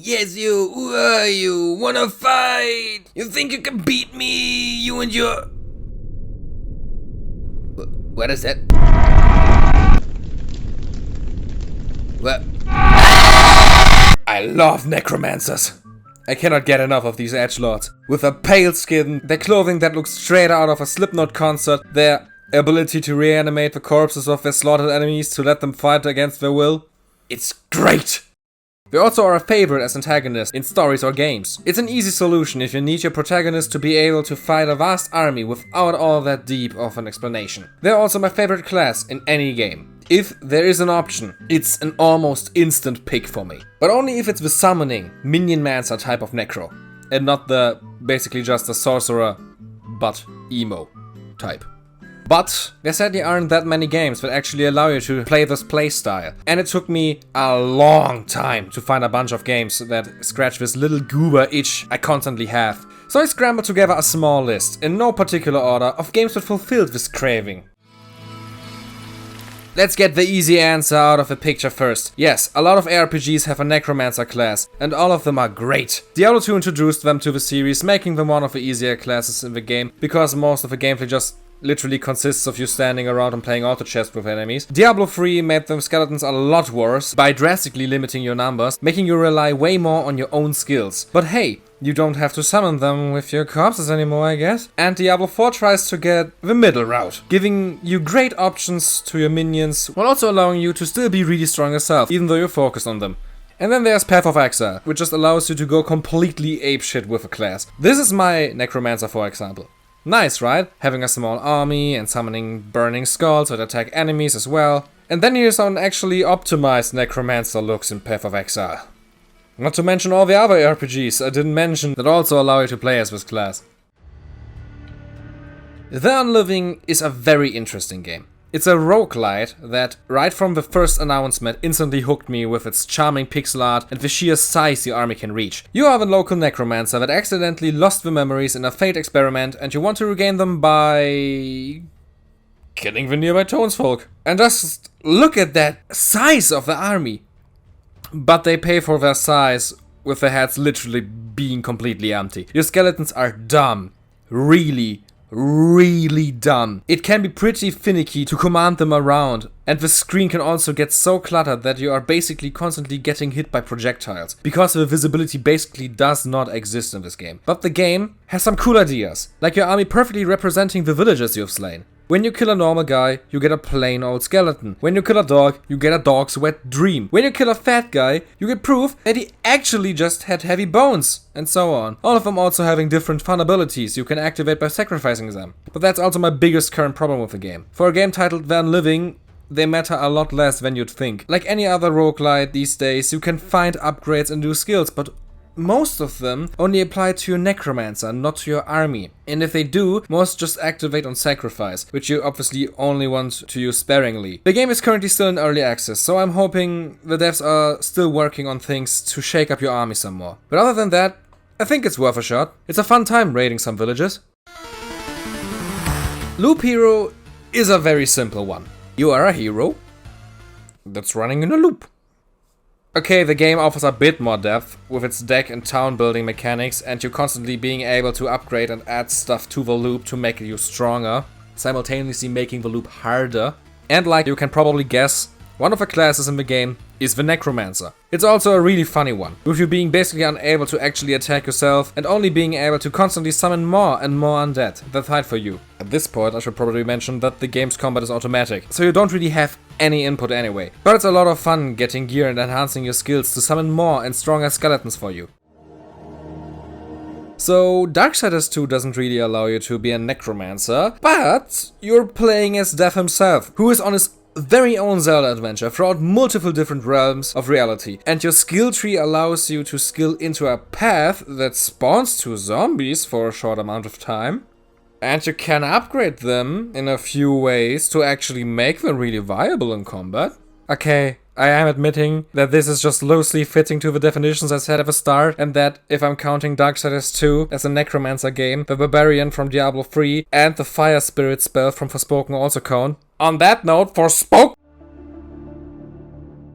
Yes, you. Who are you? Wanna fight? You think you can beat me? You and your... What is that? What? I love necromancers. I cannot get enough of these edgelords. With their pale skin, their clothing that looks straight out of a Slipknot concert, their ability to reanimate the corpses of their slaughtered enemies to let them fight against their will. It's great! They also are a favorite as antagonists in stories or games. It's an easy solution if you need your protagonist to be able to fight a vast army without all that deep of an explanation. They're also my favorite class in any game. If there is an option, it's an almost instant pick for me. But only if it's the summoning, minionmancer type of necro, and not the basically just a sorcerer, but emo type. But there sadly aren't that many games that actually allow you to play this playstyle. And it took me a long time to find a bunch of games that scratch this little goober itch I constantly have. So I scrambled together a small list, in no particular order, of games that fulfilled this craving. Let's get the easy answer out of the picture first. Yes, a lot of ARPGs have a Necromancer class, and all of them are great. Diablo 2 introduced them to the series, making them one of the easier classes in the game, because most of the gameplay just literally consists of you standing around and playing auto chess with enemies. Diablo 3 made the skeletons a lot worse by drastically limiting your numbers, making you rely way more on your own skills. But hey, you don't have to summon them with your corpses anymore, I guess. And Diablo 4 tries to get the middle route, giving you great options to your minions, while also allowing you to still be really strong yourself, even though you're focused on them. And then there's Path of Exile, which just allows you to go completely apeshit with a class. This is my Necromancer, for example. Nice, right? Having a small army and summoning burning skulls that attack enemies as well. And then here's how an actually optimized Necromancer looks in Path of Exile. Not to mention all the other RPGs I didn't mention that also allow you to play as this class. The Unliving is a very interesting game. It's a roguelite that, right from the first announcement, instantly hooked me with its charming pixel art and the sheer size your army can reach. You are the local necromancer that accidentally lost the memories in a failed experiment, and you want to regain them by killing the nearby townsfolk. And just look at that size of the army! But they pay for their size with their heads literally being completely empty. Your skeletons are dumb. Really dumb. It can be pretty finicky to command them around, and the screen can also get so cluttered that you are basically constantly getting hit by projectiles, because the visibility basically does not exist in this game. But the game has some cool ideas, like your army perfectly representing the villagers you've slain. When you kill a normal guy, you get a plain old skeleton. When you kill a dog, you get a dog's wet dream. When you kill a fat guy, you get proof that he actually just had heavy bones, and so on. All of them also having different fun abilities you can activate by sacrificing them. But that's also my biggest current problem with the game. For a game titled The Unliving, they matter a lot less than you'd think. Like any other roguelite these days, you can find upgrades and new skills, but most of them only apply to your necromancer, not to your army. And if they do, most just activate on sacrifice, which you obviously only want to use sparingly. The game is currently still in early access, so I'm hoping the devs are still working on things to shake up your army some more. But other than that, I think it's worth a shot. It's a fun time raiding some villages. Loop Hero is a very simple one. You are a hero that's running in a loop. Okay, the game offers a bit more depth with its deck and town building mechanics, and you constantly being able to upgrade and add stuff to the loop to make you stronger, simultaneously making the loop harder. And like you can probably guess, one of the classes in the game is the Necromancer. It's also a really funny one, with you being basically unable to actually attack yourself and only being able to constantly summon more and more undead that fight for you. At this point I should probably mention that the game's combat is automatic, so you don't really have any input anyway. But it's a lot of fun getting gear and enhancing your skills to summon more and stronger skeletons for you. So Darksiders 2 doesn't really allow you to be a necromancer, but you're playing as Death himself, who is on his very own Zelda adventure throughout multiple different realms of reality, and your skill tree allows you to skill into a path that spawns 2 zombies for a short amount of time, and you can upgrade them in a few ways to actually make them really viable in combat. Okay, I am admitting that this is just loosely fitting to the definitions I said at the start, and that if I'm counting Darksiders 2 as a Necromancer game, the Barbarian from Diablo 3 and the Fire Spirit spell from Forspoken also count. On that note, Forspoken!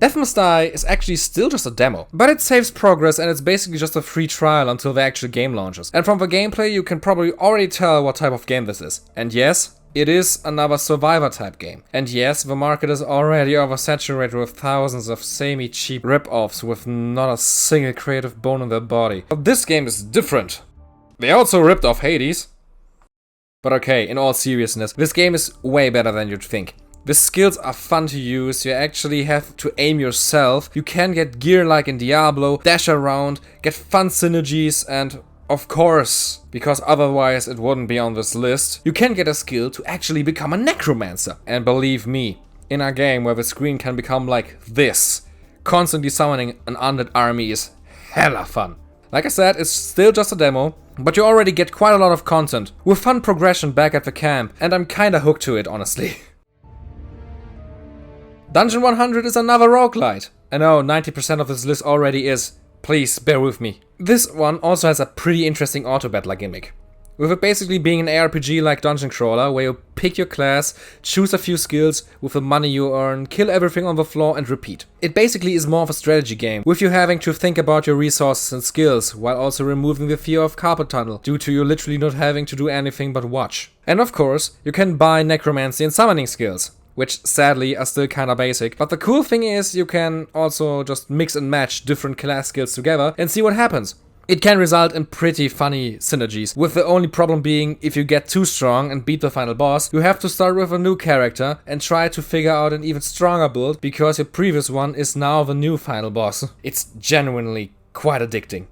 Death Must Die is actually still just a demo, but it saves progress and it's basically just a free trial until the actual game launches. And from the gameplay you can probably already tell what type of game this is. And yes, it is another survivor type game. And yes, the market is already oversaturated with thousands of semi-cheap rip-offs with not a single creative bone in their body. But this game is different. They also ripped off Hades. But okay, in all seriousness, this game is way better than you'd think. The skills are fun to use, you actually have to aim yourself, you can get gear like in Diablo, dash around, get fun synergies, and of course, because otherwise it wouldn't be on this list, you can get a skill to actually become a necromancer. And believe me, in a game where the screen can become like this, constantly summoning an undead army is hella fun. Like I said, it's still just a demo, but you already get quite a lot of content, with fun progression back at the camp, and I'm kinda hooked to it, honestly. Dungeon 100 is another roguelite. I know 90% of this list already is. Please, bear with me. This one also has a pretty interesting auto-battler gimmick. With it basically being an ARPG like Dungeon Crawler, where you pick your class, choose a few skills, with the money you earn, kill everything on the floor and repeat. It basically is more of a strategy game, with you having to think about your resources and skills, while also removing the fear of carpet tunnel, due to you literally not having to do anything but watch. And of course, you can buy necromancy and summoning skills, which sadly are still kinda basic, but the cool thing is you can also just mix and match different class skills together and see what happens. It can result in pretty funny synergies, with the only problem being if you get too strong and beat the final boss, you have to start with a new character and try to figure out an even stronger build because your previous one is now the new final boss. It's genuinely quite addicting.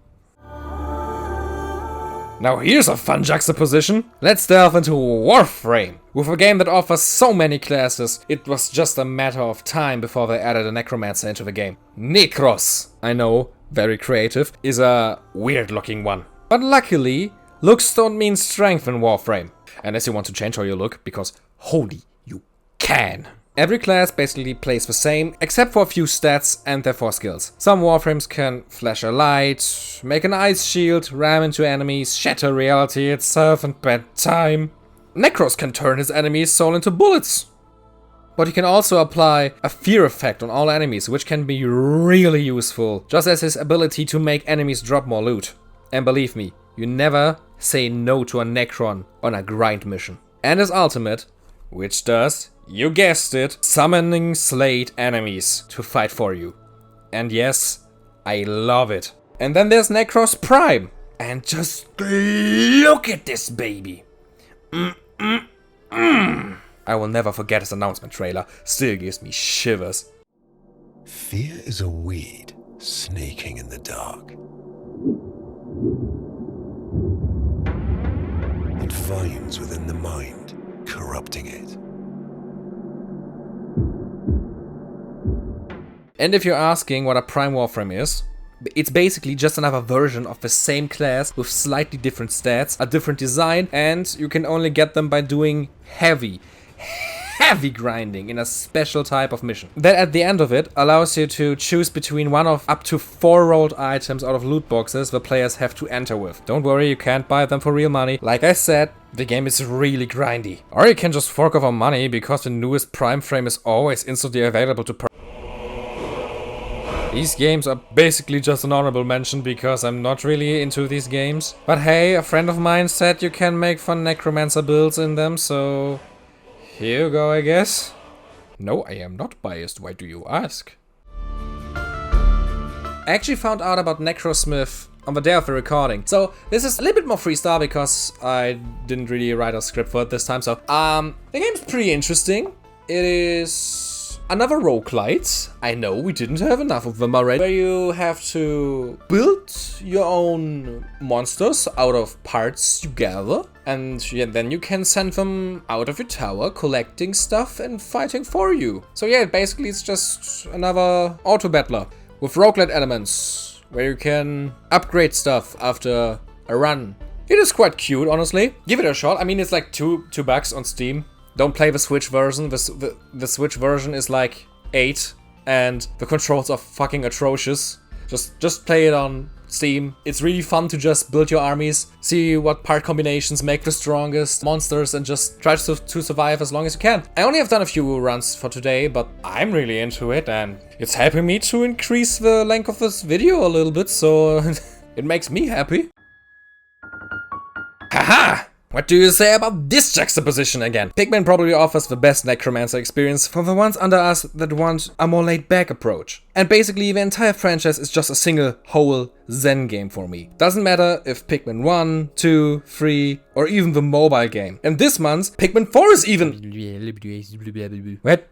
Now here's a fun juxtaposition. Let's delve into Warframe. With a game that offers so many classes, it was just a matter of time before they added a Necromancer into the game. Necros, I know, very creative, is a weird looking one. But luckily, looks don't mean strength in Warframe. Unless you want to change how you look, because holy, you can. Every class basically plays the same, except for a few stats and their 4 skills. Some Warframes can flash a light, make an ice shield, ram into enemies, shatter reality itself and bad time. Necros can turn his enemies' soul into bullets. But he can also apply a fear effect on all enemies, which can be really useful, just as his ability to make enemies drop more loot. And believe me, you never say no to a Necron on a grind mission. And his ultimate, which does, you guessed it, summoning slayed enemies to fight for you. And yes, I love it. And then there's Necros Prime. And just look at this baby. I will never forget his announcement trailer. Still gives me shivers. Fear is a weed snaking in the dark. It vines within the mind, corrupting it. And if you're asking what a Prime Warframe is, it's basically just another version of the same class with slightly different stats, a different design, and you can only get them by doing heavy grinding in a special type of mission. That at the end of it allows you to choose between one of up to 4 rolled items out of loot boxes the players have to enter with. Don't worry, you can't buy them for real money. Like I said, the game is really grindy. Or you can just fork over money because the newest Prime frame is always instantly available to purchase. These games are basically just an honorable mention because I'm not really into these games. But hey, a friend of mine said you can make fun Necromancer builds in them, so here you go, I guess. No, I am not biased, why do you ask? I actually found out about Necro Smith on the day of the recording, so this is a little bit more freestyle because I didn't really write a script for it this time, so the game's pretty interesting. It is another roguelite. I know we didn't have enough of them already. Where you have to build your own monsters out of parts you gather. And then you can send them out of your tower, collecting stuff and fighting for you. So yeah, basically it's just another auto battler with roguelite elements, where you can upgrade stuff after a run. It is quite cute, honestly. Give it a shot. I mean, it's like $2 on Steam. Don't play the Switch version. The Switch version is like 8 and the controls are fucking atrocious. Just play it on Steam. It's really fun to just build your armies, see what part combinations make the strongest monsters, and just try to survive as long as you can. I only have done a few runs for today, but I'm really into it, and it's helping me to increase the length of this video a little bit, so it makes me happy. Haha! What do you say about this juxtaposition again? Pikmin probably offers the best Necromancer experience for the ones under us that want a more laid-back approach. And basically the entire franchise is just a single, whole Zen game for me. Doesn't matter if Pikmin 1, 2, 3, or even the mobile game. And this month, Pikmin 4 is even... What?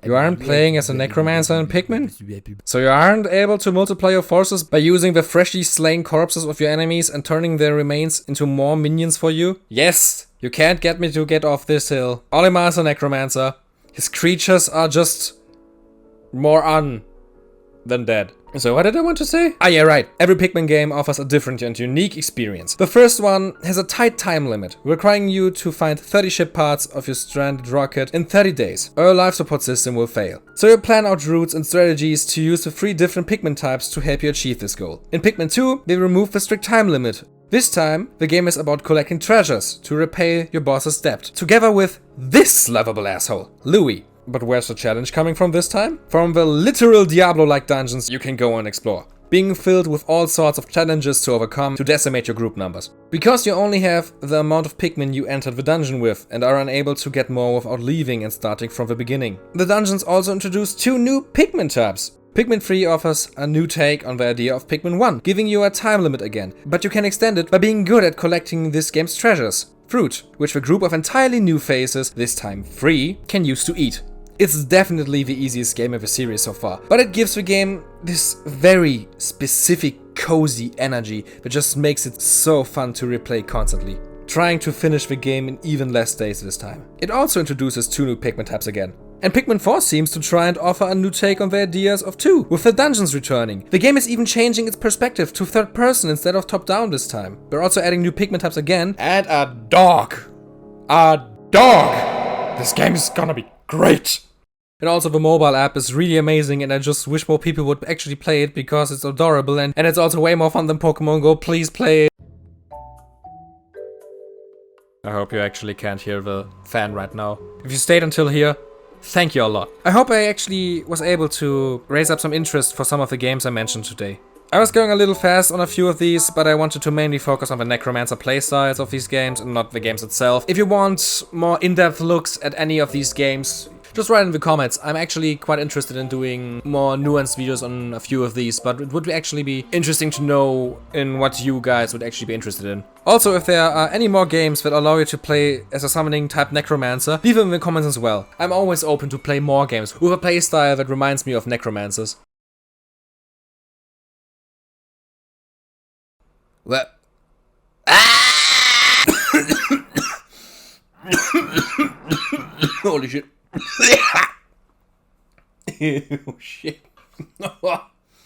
You aren't playing as a Necromancer in Pikmin? So you aren't able to multiply your forces by using the freshly slain corpses of your enemies and turning their remains into more minions for you? Yes! You can't get me to get off this hill. Olimar is a Necromancer. His creatures are just... more than dead. So what did I want to say? Ah yeah, right. Every Pikmin game offers a different and unique experience. The first one has a tight time limit, requiring you to find 30 ship parts of your stranded rocket in 30 days, or your life support system will fail. So you plan out routes and strategies to use the 3 different Pikmin types to help you achieve this goal. In Pikmin 2, they removed the strict time limit. This time, the game is about collecting treasures to repay your boss's debt, together with this lovable asshole, Louis. But where's the challenge coming from this time? From the literal Diablo-like dungeons you can go and explore, being filled with all sorts of challenges to overcome to decimate your group numbers. Because you only have the amount of Pikmin you entered the dungeon with and are unable to get more without leaving and starting from the beginning. The dungeons also introduce 2 new Pikmin types. Pikmin 3 offers a new take on the idea of Pikmin 1, giving you a time limit again, but you can extend it by being good at collecting this game's treasures. Fruit, which the group of entirely new faces, this time free, can use to eat. It's definitely the easiest game of the series so far, but it gives the game this very specific cozy energy that just makes it so fun to replay constantly, trying to finish the game in even less days this time. It also introduces 2 new Pikmin types again. And Pikmin 4 seems to try and offer a new take on the ideas of 2, with the dungeons returning. The game is even changing its perspective to third person instead of top down this time. They're also adding new Pikmin types again, and a dog. A dog! This game is gonna be great! And also the mobile app is really amazing, and I just wish more people would actually play it because it's adorable and it's also way more fun than Pokemon Go. Please play it. I hope you actually can't hear the fan right now. If you stayed until here, thank you a lot. I hope I actually was able to raise up some interest for some of the games I mentioned today. I was going a little fast on a few of these, but I wanted to mainly focus on the Necromancer playstyles of these games and not the games itself. If you want more in-depth looks at any of these games, just write in the comments. I'm actually quite interested in doing more nuanced videos on a few of these, but it would actually be interesting to know in what you guys would actually be interested in. Also, if there are any more games that allow you to play as a summoning type Necromancer, leave them in the comments as well. I'm always open to play more games with a playstyle that reminds me of Necromancers. What? Holy shit. Ew, shit.